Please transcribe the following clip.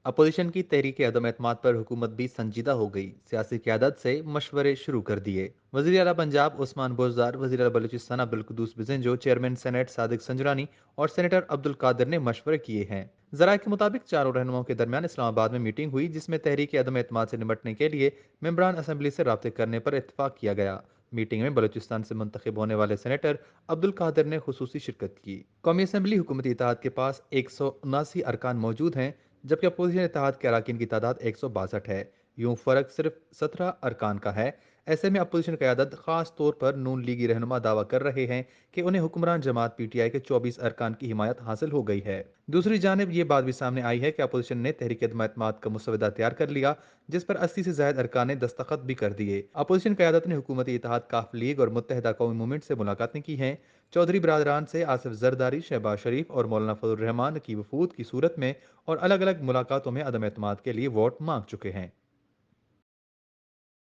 Opposition की तहरीक अदम एतमाद पर हुकूमत भी संजीदा हो गई। सियासी क़यादत से मशवरे शुरू कर दिए। वज़ीर आला पंजाब उस्मान बुज़दार, वज़ीर आला बलूचिस्तान अब्दुल कुद्दूस बिजेंजो, चेयरमैन सेनेट सादिक संजरानी और सेनेटर अब्दुल कादिर ने मशवरे किए हैं। ज़राए के मुताबिक चारों रहनुमाओं के दरमियान इस्लामाबाद में मीटिंग हुई, जिसमें तहरीक अदम एतमाद से निपटने के लिए मेम्बरान असम्बली से राब्ते करने पर इत्तफाक किया गया। मीटिंग में बलूचिस्तान से मुंतखब होने वाले सेनेटर अब्दुल कादिर ने खुसूसी शिरकत की। कौमी असम्बली हुकूमती इत्तेहाद के पास 179 अरकान मौजूद हैं, जबकि अपोजिशन इत्तेहाद के अरकान की तादाद 162 है। यूं फर्क सिर्फ 17 अरकान का है। ऐसे में अपोजिशन क़यादत खास तौर पर नून लीगी रहनुमा दावा कर रहे हैं कि उन्हें हुक्मरान जमात पीटीआई के 24 अरकान की हिमायत हासिल हो गई है। दूसरी जानब ये बात भी सामने आई है कि अपोजिशन ने तहरीक एतमाद का मुसवदा तैयार कर लिया, जिस पर 80 से ज्यादा अरकान ने दस्तखत भी कर दिए। अपोजिशन क़यादत ने हुकूमती इत्तेहाद काफ लीग और मुत्तहदा कौमी मूवमेंट से मुलाकातें की हैं। चौधरी बरादरान से आसिफ जरदारी, शहबाज शरीफ और मौलाना फजल रहमान की वफूद की सूरत में और अलग अलग मुलाकातों में अदम एतमाद के लिए वोट मांग चुके हैं।